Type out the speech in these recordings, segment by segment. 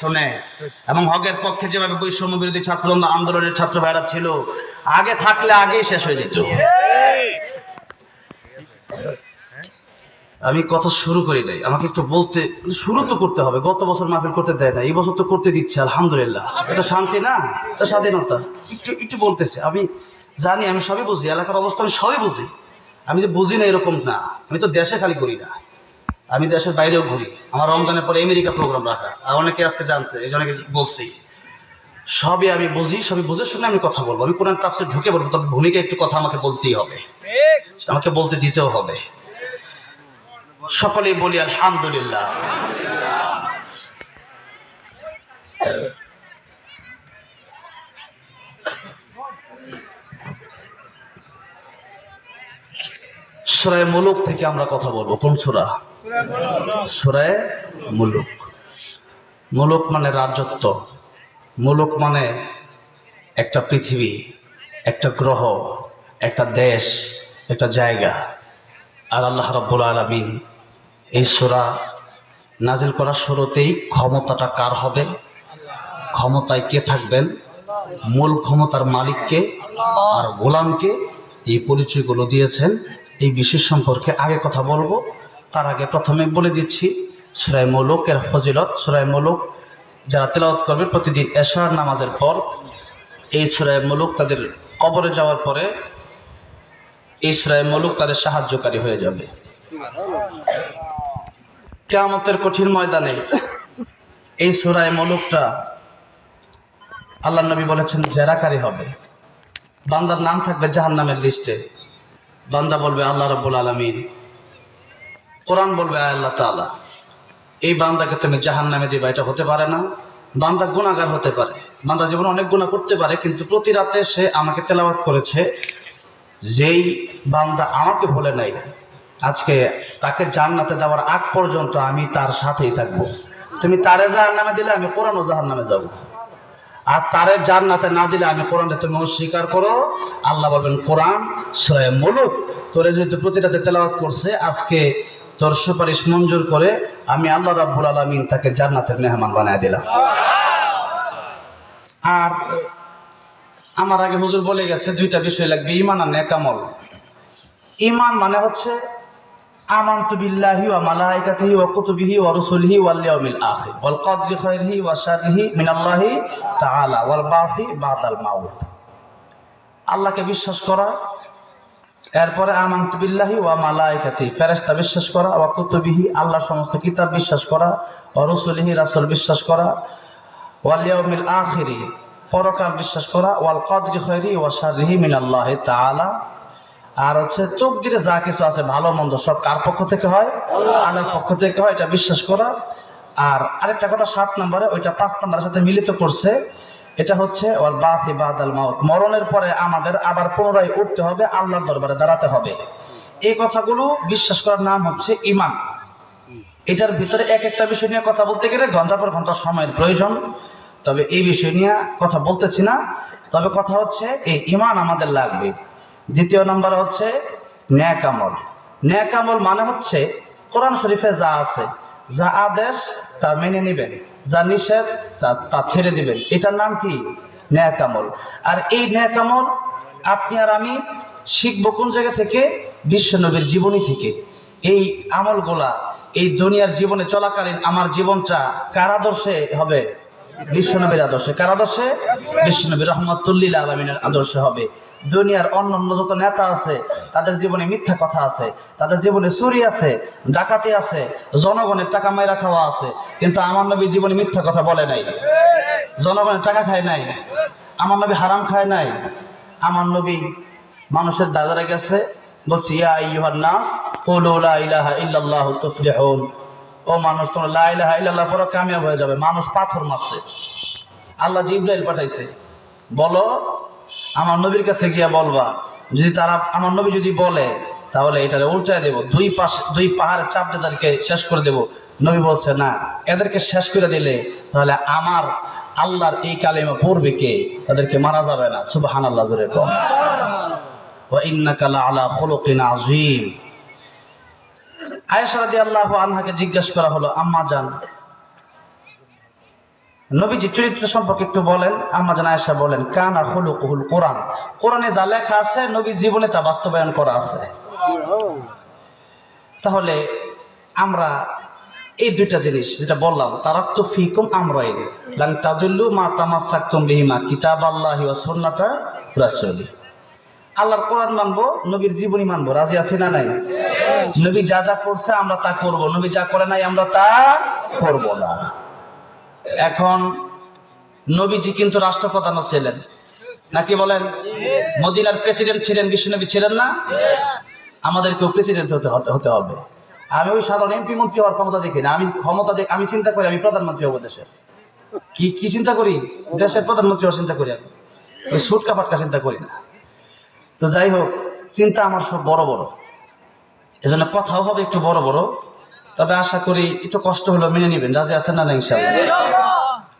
শুনে এবং হকের পক্ষে যেভাবে বৈষম্য বিরোধী ছাত্র আন্দোলনের ছাত্র ভাইরা ছিল, আগে থাকলে আগেই শেষ হয়ে যেত। আমি কথা শুরু করি নাই, আমাকে একটু বলতে, শুরু তো করতে হবে। গত বছর মাহফিল করতে দেয় না, এই বছর তো করতে দিচ্ছে, আলহামদুলিল্লাহ। এটা শান্তি না, এটা স্বাধীনতা। একটু একটু বলতেছে, আমি জানি, আমি সবই বুঝি, এলাকার অবস্থা আমি সবই বুঝি। আমি যে বুঝি না এরকম না, আমি তো দেশে খালি করি না, আমি দেশের বাইরেও ঘুরি। আমার রমজানের পরে আমেরিকা প্রোগ্রাম রাখা, আর অনেকে আজকে জানছে, এই জন্য বলছি। সবই আমি বুঝি, সবই বুঝে শুনে আমি কথা বলবো। আমি কোরআন তাফসীরে ঢুকে বলবো, তবে ভূমিকা একটু কথা আমাকে বলতেই হবে, আমাকে বলতে দিতেও হবে। সকলেই বলি আলহামদুলিল্লাহ। সূরা মুলুক থেকে আমরা কথা বলবো। কোন সূরা? সূরা মুলুক। মুলুক মানে রাজত্ব, মুলুক মানে একটা পৃথিবী, একটা গ্রহ, একটা দেশ, একটা জায়গা। আর আল্লাহ রাব্বুল আলামিন এই সূরা নাজিল করার শুরুতেই ক্ষমতাটা কার হবে, ক্ষমতায় কে থাকবেন, মূল ক্ষমতার মালিককে আর গোলামকে, এই পরিচয়গুলো দিয়েছেন। এই বিষয় সম্পর্কে আগে কথা বলবো, তার আগে প্রথমে বলে দিচ্ছি সূরা মুলুকের ফজিলত। সূরা মুলুক যারা তেলাওয়াত করবে প্রতিদিন এশার নামাজের পর, এই সূরা মুলুক তাদের কবরে যাওয়ার পরে এই সূরা মুলুক তাদের সাহায্যকারী হয়ে যাবে। কিয়ামতের কঠিন ময়দানে এই সূরা মুলুকটা আল্লাহর নবী বলেছেন জেরাকারী হবে। বান্দার নাম থাকবে জাহান্নামের লিস্টে। বান্দা বলবে আল্লাহ রাব্বুল আলামিন, কোরআন বলবে আল্লাহ তাআলা, এই বান্দাকে তুমি জাহান্নামে দিবা, এটা হতে পারে না। বান্দা গুনাহগার হতে পারে, বান্দা জীবনে অনেক গুনাহ করতে পারে, কিন্তু প্রতি রাতে সে আমাকে তেলাওয়াত করেছে। যেই বান্দা আমাকে ভুলে নাই, আজকে তাকে জান্নাতে দেওয়ার আগ পর্যন্ত আমি তার সাথেই থাকবো। তুমি তারে জাহান্নামে দিলে আমি কোরআনও জাহান্নামে যাব, আর তারে জান্নাতে না দিলে আমি কোরআনকে তুমি অস্বীকার করো। আল্লাহ বলবেন কোরআন সূরা মুলুক তোরে যেহেতু প্রতি রাতে তেলাওয়াত করছে, আজকে তোর সুপারিশ মঞ্জুর করে আমি আল্লাহ রাব্বুল আলামিন তাকে জান্নাতের মেহমান বানায় দিলাম। আর আমার আগে হুজুর বলে গেছে দুইটা বিষয় লাগবে, ঈমান আর নেক আমল। ঈমান মানে হচ্ছে আমানতু বিল্লাহি ওয়া মালাইকাতিহি ওয়া কুতুবিহি ওয়া রুসুলিহি ওয়াল ইয়াউমিল আখির ওয়াল কদরি খাইরিহি ওয়া শাররিহি মিনাল্লাহি তাআলা ওয়াল বাসি বাদাল মাউত। আল্লাহকে বিশ্বাস করা, এরপরে আমানতু বিল্লাহি ওয়া মালাইকাতিহি ফেরেশতা বিশ্বাস করা, ওয়া কুতুবিহি আল্লাহর সমস্ত কিতাব বিশ্বাস করা, ওয়া রুসুলিহি রাসূল বিশ্বাস করা, ওয়াল ইয়াউমিল আখির পরকাল বিশ্বাস করা, ওয়াল কদরি খাইরিহি ওয়া শাররিহি মিনাল্লাহি তাআলা। আর হচ্ছে তকদিরে যা কিছু আছে ভালো মন্দ সব কার পক্ষ থেকে হয়? আল্লাহর পক্ষ থেকে হয়, এটা বিশ্বাস করা। আর আরেকটা কথা 7 নম্বরে, ওইটা 5 নম্বরের সাথে মিলিত করছে, এটা হচ্ছে ওয়াল বাসি বাদাল মাউত, মরণের পরে আমাদের আবার পুনরায় উঠতে হবে, আল্লাহর দরবারে দাঁড়াতে হবে। এই কথাগুলো বিশ্বাস করার নাম হচ্ছে ঈমান। এটার ভিতরে এক একটা বিষয় নিয়ে কথা বলতে গেলে ঘন্টার পর ঘন্টা সময়ের প্রয়োজন, তবে এই বিষয় নিয়ে কথা বলতেছি না। তবে কথা হচ্ছে এই ঈমান আমাদের লাগবে। দ্বিতীয় নাম্বার হচ্ছে নেক আমল। নেক আমল মানে হচ্ছে কোরআন শরীফে যা আছে, যা আদেশ তা মেনে নেবেন, যা নিষেধ তা ছেড়ে দিবেন, এটার নাম কি? নেক আমল। আর এই নেক আমল আপনি আর আমি শিখবো কোন জায়গা থেকে? বিশ্বনবীর জীবনী থেকে। এই আমলগুলা এই দুনিয়ার জীবনে চলাকালীন আমার জীবনটা কার আদর্শে হবে? বিশ্বনবীর আদর্শে। কার আদর্শে? বিশ্বনবী রাহমাতুল লিল আলামিনের আদর্শে হবে। দুনিয়ার অন্যান্য যত নেতা আছে তাদের জীবনে মিথ্যা কথা আছে, তাদের জীবনে চুরি আছে, ডাকাতি আছে, জনগণের টাকা মাইরা খাওয়া আছে, কিন্তু আমার নবী জীবনে মিথ্যা কথা বলে নাই, জনগণের টাকা খায় নাই, আমার নবী হারাম খায় নাই। আমার নবী মানুষের দাদারা গেছে, বলছি ইয়া আইয়ুহান নাস কুলু লা ইলাহা ইল্লাল্লাহু তুফলিহুন, ও মানুষ তোমরা লা ইলাহা ইল্লাল্লাহ পড়ো কামিয়াব হয়ে যাবে। মানুষ পাথর মারছে, আল্লাহ জিবরাইল পাঠাইছে, বলো আমার নবীর কাছে গিয়া বলবা, যদি তারা আমার নবী যদি বলে তাহলে এটারে উল্টায় দেব, দুই পাহাড়ের চাপ দিয়ে তাদেরকে শেষ করে দেব। নবী বলছে না, এদেরকে শেষ করে দিলে তাহলে আমার আল্লাহর এই কালেমা পড়বে কে? তাদেরকে মারা যাবে না। সুবহানাল্লাহ জোরে কও। ওয়া ইন্নাকা লাআলা খুলুকিন আযীম। আয়েশা রাদিয়াল্লাহু আনহাকে জিজ্ঞাসা করা হলো, আম্মা জান নবীজির চরিত্র সম্পর্কে একটু বলেন। আম্মা জান আয়েশা বলেন, কানা খুলুকুহুল কোরআন। কোরআনে যা লেখা আছে নবীর জীবনে তা বাস্তবায়ন করা আছে। তাহলে আমরা এই দুইটা জিনিস যেটা বললাম, তারাক্তু ফিকুম আমরাইন লান তাদিল্লু মা তামাসসাকতুম বিহিমা কিতাবাল্লাহি ওয়া সুন্নাতা রাসূলি। আল্লাহর কোরআন মানবো, নবীর জীবনী মানবো। রাজি আছি না নাই? নবী যা যা করছে আমরা তা করব, নবী যা করে নাই আমরা তা করব না। এখন নবীজি কিন্তু রাষ্ট্রপ্রধানও ছিলেন নাকি বলেন? মদিনার প্রেসিডেন্ট ছিলেন, বিশ্বনবী ছিলেন না? আমাদেরকেও প্রেসিডেন্ট হতে হবে। আমি ওই সাধারণ এমপি মন্ত্রী হওয়ার ক্ষমতা দেখি না। আমি ক্ষমতা দেখি, আমি চিন্তা করি আমি প্রধানমন্ত্রী হবো দেশের। কি চিন্তা করি? দেশের প্রধানমন্ত্রী হওয়ার চিন্তা করি। আমি ওই সুটকা ফাটকা চিন্তা করি না। তো যাই হোক, চিন্তা আমার সব বড় বড়, এজন্য কথাও হবে একটু বড় বড়। তবে আশা করি একটু কষ্ট হলেও মেনে নিবেন। রাজি আছেন না? ইনশাআল্লাহ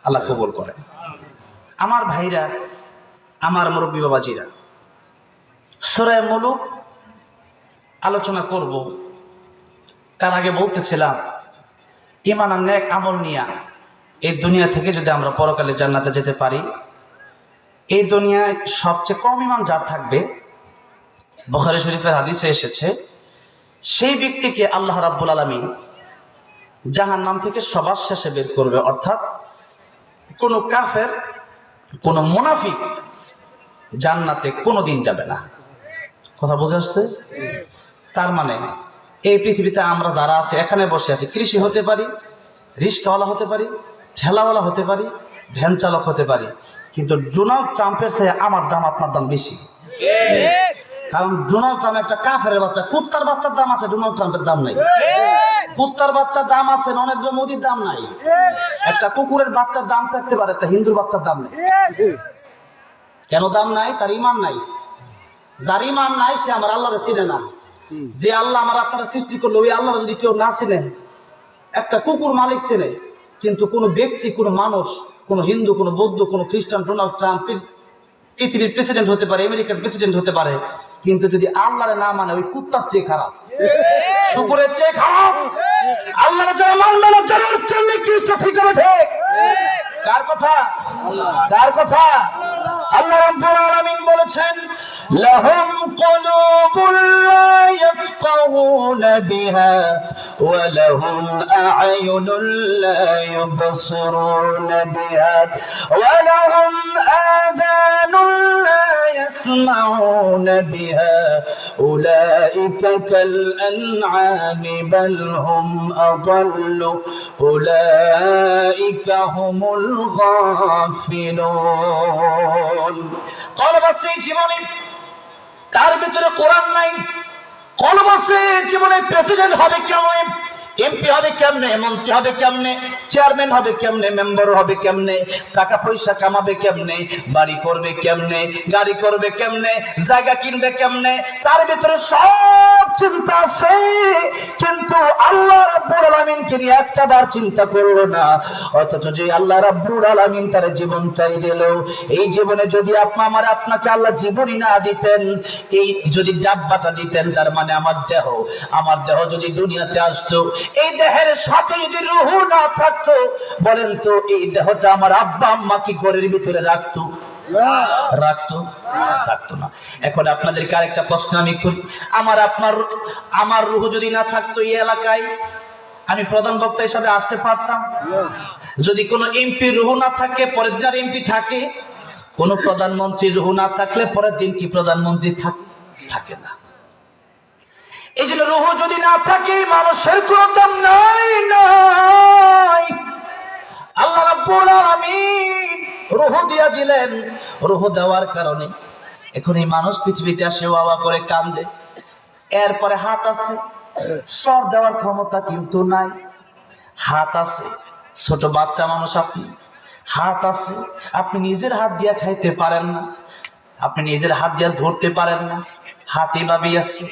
আল্লাহ কবুল করেন। আমার ভাইরা, আমার মুরব্বী বাবাজিরা, সূরা মুলুক আলোচনা করব। তার আগে বলতেছিলাম, ঈমান আর নেক আমল নিয়া এই দুনিয়া থেকে যদি আমরা পরকালে জান্নাতে যেতে পারি, এই দুনিয়ায় সবচেয়ে কম ঈমান যার থাকবে, বুখারী শরীফের হাদিসে এসেছে, সেই ব্যক্তিকে আল্লাহ রাব্বুল আলামিন জাহান্নাম থেকে সবার শেষে বের করবে। অর্থাৎ কোন কাফের, কোন মুনাফিক জান্নাতে কোনোদিন যাবে না। কথা বুঝে আসছে? তার মানে এই পৃথিবীতে আমরা যারা আছে, এখানে বসে আছি, কৃষি হতে পারি, রিস্কাওয়ালা হতে পারি, ঠেলাওয়ালা হতে পারি, ভ্যান চালক হতে পারি, কিন্তু ডোনাল্ড ট্রাম্পের চেয়ে আমার দাম আপনার দাম বেশি। কারণ ডোনাল্ড ট্রাম্প একটা কাফের বাচ্চা। কুত্তার বাচ্চার দাম আছে, ডোনাল্ড ট্রাম্পের দাম নাই। কুত্তার বাচ্চার দাম আছে, নরেন্দ্র মোদীর দাম নাই। একটা কুকুরের বাচ্চার দাম থাকতে পারে, একটা হিন্দুর বাচ্চার দাম নেই। কেন দাম নাই? তার ঈমান নাই। যার ঈমান নাই সে আমার আল্লাহরে চিনে না। যে আল্লাহ আমার আপনারা সৃষ্টি করলো, ওই আল্লাহ যদি কেউ না চিনে, একটা কুকুর মালিক চেনে, কিন্তু কোনো ব্যক্তি, কোনো মানুষ, কোনো হিন্দু, কোনো বৌদ্ধ, কোনো খ্রিস্টান, ডোনাল্ড ট্রাম্প পৃথিবীর প্রেসিডেন্ট হতে পারে, আমেরিকার প্রেসিডেন্ট হতে পারে, কিন্তু যদি আল্লাহরে না মানে, ওই কুত্তার চেয়ে খারাপ, শুকুরের চেয়ে খারাপ। আল্লাহরে যারা মানবে না, যারা চললে কি ঠিক হবে? ঠিক? কার কথা? কার কথা? আল্লাহ রাব্বুল আলামিন বলেছেন, লাহুম কুলুবুন লা ইয়াফকাহুনা বিহা ওয়া লাহুম আ'য়ুনুন লা ইউবসিরুনা বিহা ওয়া লাহুম আযানুন লা ইয়াসমাউনা বিহা উলাইকা কাল আন'আমি বাল হুম আযাল্লু উলাইকা হুমুল গাফিলুন। কলবাসী জীবনে তার ভিতরে কোরআন নাই। কলবাসী জীবনে প্রেসিডেন্ট হবে কেমনে, এমপি হবে কেমনে, মন্ত্রী হবে কেমনে, চেয়ারম্যান হবে কেমনে, মেম্বার হবে কেমনে, টাকা পয়সা কামাবে কেমনে, বাড়ি করবে কেমনে, গাড়ি করবে কেমনে, জায়গা কিনবে কেমনে, তার ভিতরে সব চিন্তা আছে। কিন্তু আল্লাহ রাব্বুল আলামিনকে নিয়ে একটা বার চিন্তা করলো না। অথচ যে আল্লাহ রাব্বুল আলামিন তার জীবনটাই দিল, এই জীবনে যদি আপনাকে আল্লাহ জীবনই না দিতেন, এই যদি ডাব্বাটা দিতেন, তার মানে আমার দেহ যদি দুনিয়াতে আসতো, এই দেহের সাথে যদি রূহ না থাকতো, বলেন তো এই দেহটা আমার আব্বা আম্মা কি ঘরের ভিতরে রাখতো? রাখতো না। এখন আপনাদেরকে আরেকটা প্রশ্ন আমি করি, আমার রূহ যদি না থাকতো, এই এলাকায় আমি প্রধান বক্তা হিসাবে আসতে পারতাম? যদি কোনো এমপির রূহ না থাকে, পরের দিন এমপি থাকে। কোনো প্রধানমন্ত্রীর রূহ না থাকলে পরের দিন কি প্রধানমন্ত্রী থাকে না। এই জন্য রূহ যদি না থাকে, মানুষের কোনো দাম নাই। আল্লাহ রাব্বুল আলামিন রূহ দিয়া দিলেন। রূহ দেওয়ার কারণে এখন এই মানুষ পৃথিবীতে আসে, ওয়া করে কান্দে। এরপরে হাত আছে, সর দেওয়ার ক্ষমতা কিন্তু নাই। হাত আছে, ছোট বাচ্চা মানুষ আপনি, হাত আছে, আপনি নিজের হাত দিয়া খাইতে পারেন না, আপনি নিজের হাত দিয়া ধরতে পারেন না, হাত এভাবেই আছে।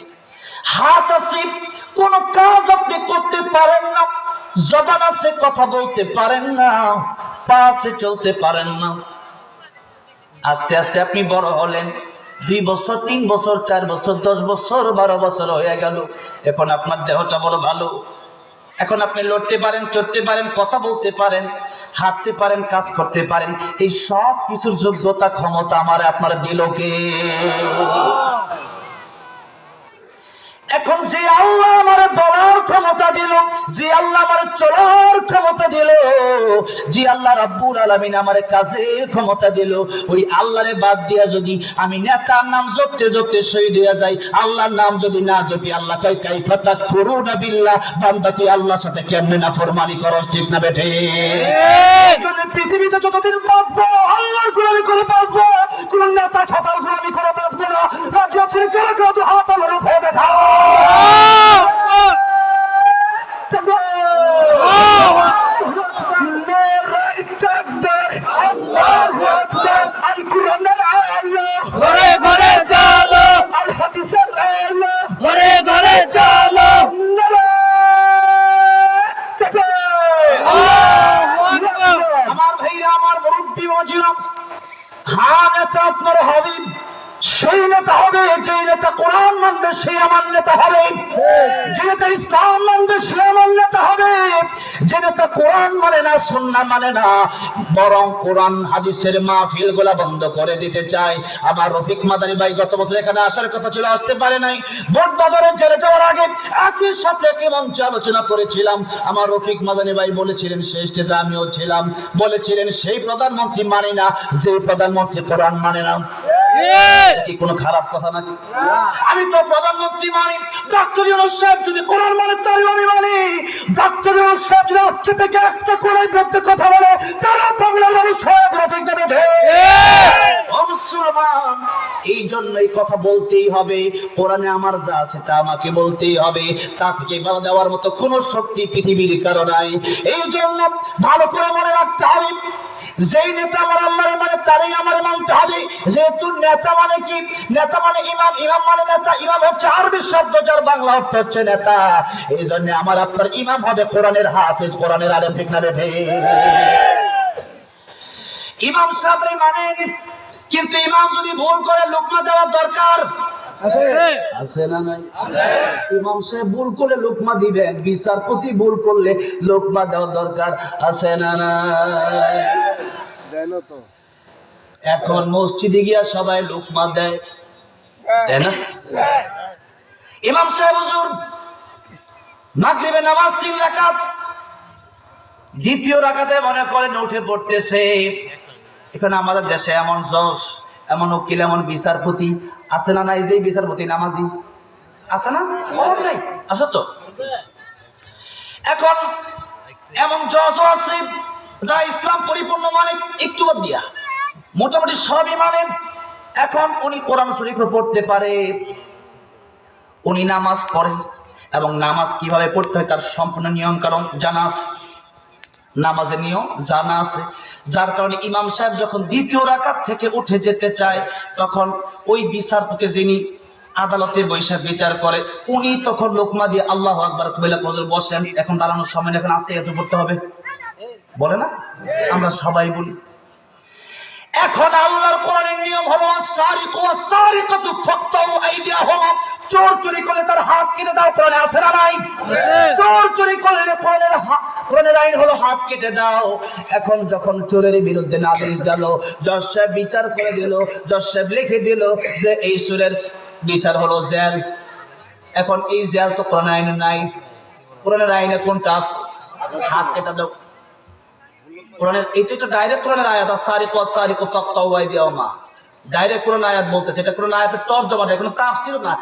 হাত আছে, কোন কাজ আপনি করতে পারেন না। জবান আছে, কথা বলতে পারেন না। পা আছে, চলতে পারেন না। আস্তে আস্তে আপনি বড় হলেন, 2 বছর, 3 বছর, 4 বছর, 10 বছর, 12 বছর হয়ে গেল। এখন আপনার দেহটা বড় ভালো, এখন আপনি লড়তে পারেন, চড়তে পারেন, কথা বলতে পারেন। হাঁটতে পারেন, কাজ করতে পারেন, এই সব কিছুর যোগ্যতা ক্ষমতা আমার আপনার দিল কে? এখন যে আল্লাহ আমার বলার ক্ষমতা দিল, যে আল্লাহ আমার চলার ক্ষমতা দিল, যে আল্লাহ রাব্বুল আলামিন আমার কাজের ক্ষমতা দিল, ওই আল্লাহরে বাদ দিয়া যদি আমি নেতার নাম জপতে জপতে শহীদ হয়ে যাই, আল্লাহর নাম যদি না জপি, আল্লাহ কয় কাইফা তাকফুরুনা বিল্লাহ, বান্দা তুই আল্লাহর সাথে কেমনে নাফরমানি করস, ঠিক না বেঠে? এইজন্য পৃথিবীতে যতদিন বাঁচবো আল্লাহর গোলামি করে বাঁচবো, কোন নেতা খাতার গোলামি করে বাঁচবো না। রাজি আছেন কারা কারা? তো হাত আমার উপরে দেখাও। ঘরে ঘরে চলো, ঘরে ঘরে চলো। আমার ভাইরা, আমার মুরব্বী বাজিরাম, হ্যাঁ নেতা আপনার হবে, সেই নেতা হবে যে নেতা কোরআন মানবে, সে আমার নেতা হবে। যে নেতা ইসলাম মানবে, সে আমার নেতা হবে। যে নেতা কোরআন মানে না, সুন্নাহ মানে না, বরং কোরআন হাদিসের মাহফিল গুলা বন্ধ করে দিতে চায়। আমার রফিক মাদানী ভাই গত বছর এখানে আসার কথা ছিল, আসতে পারে নাই। ভোট বাজারে জেলে যাওয়ার আগে একই সাথে একই মঞ্চে আলোচনা করেছিলাম। আমার রফিক মাদানী ভাই বলেছিলেন, সেই স্টেজে আমিও ছিলাম, বলেছিলেন সেই প্রধানমন্ত্রী মানি না যে প্রধানমন্ত্রী কোরআন মানে না। কি কোনো খারাপ কথা নাকি? আমি তো প্রধানমন্ত্রী মানি, ডক্টর ইউনূস সাহেব যদি কোরআন মানে তাই আমি মানি। ডক্টর ইউনূস সাহেব যদি আজকে থেকে একটা কোরআন বিরুদ্ধে কথা বলে, তারা বাংলার মানুষ হয়ে গেল, ঠিক না বেঠে? ও মুসলমান, এই জন্যই কথা বলতেই হবে। কোরআনে আমার যা আছে তা আমাকে বলতেই হবে, তাকে বাধা দেওয়ার মতো কোন শক্তি পৃথিবীর কারো নাই। এই জন্য ভালো করে মনে রাখতে হবে, যেই নেতা আমার আল্লাহর মানে তারই আমার মানতে হবে। যেহেতু নেতা মানে কি? নেতা মানে ইমাম, ইমাম মানে নেতা। ইমাম হচ্ছে আরবি শব্দ, যার বাংলা অর্থ হচ্ছে নেতা। এই জন্য আমার আপনার ইমাম হবে কোরআনের হাফেজ, কোরআনের আলেম, ঠিক না বেঠে? ইমাম সাহেবরে মানেন, কিন্তু ইমাম যদি ভুল করে লোকমা দেওয়ার দরকার আছে না নাই? ইমাম সাহেব ভুল করলে লোকমা দিবেন, বিচারপতি ভুল করলে লোকমা দেওয়ার দরকার আছে না নাই? এখন মসজিদে গিয়া সবাই লোকমা দেয়, তাই না? ইমাম সাহেব হুজুর মাগরিবের নামাজ 3 রাকাত, দ্বিতীয় রাকাতে মনে করেন উঠে পড়তেছে। এখানে আমাদের দেশে এমন জজ, এমন উকিল, এমন বিচারপতি আছে না নাই? যে বিচারপতি নামাজি আছে না? খবর নাই? আছে তো। এখন এমন জজও আছে যা ইসলাম পরিপূর্ণ মানে, একটু বাদ দিয়া মোটামুটি সবই মানে। এখন উনি কোরআন শরীফ পড়তে পারে, উনি নামাজ পড়েন, এবং নামাজ কিভাবে পড়তে হয় তার সম্পূর্ণ নিয়ম কারণ জানা আছে, নামাজের নিয়ম জানা আছে। যার কারণে ইমাম সাহেব যখন দ্বিতীয় রাকাত থেকে উঠে যেতে চায়, তখন ওই বিচারপতি যিনি আদালতে বসে বিচার করে, উনি তখন লোকমা দিয়ে আল্লাহু আকবার বলে বসেন। এখন দাঁড়ানোর সময় এখন আত্মীয়তা করতে হবে, বলে না? আমরা সবাই বলি। এখন আল্লাহর কোরআনের নিয়ম হলো আস-সারিকু ওয়াস-সারিকাতু ফাকতাউ আইদিয়াহুমা, চোর চুরি করলে তার হাত কেটে দাও। কোরআনে আছে না নাই? চোর চুরি করলে কোরআনের আইন হলো হাত কেটে দাও। এখন যখন চোরের বিরুদ্ধে নালিশ গেল, জজ সাহেব বিচার করে দিল, জজ সাহেব লিখে দিল যে এই চোরের বিচার হলো জেল। এখন এই জেল তো কোরআনের আইনে নাই। কোরআনের আইনে কোনটা আছে? হাত কেটে দাও। কোরআনের এইটা তো ডাইরেক্ট কোরআনের আয়াত, আস-সারিকু ওয়াস-সারিকাতু ফাকতাউ আইদিয়াহুমা, ডাইরেক্ট কোরআন আয়াত বলতেছে। এটা কোরআন আয়াতের তরজমা, এটা কোনো তাফসীর না।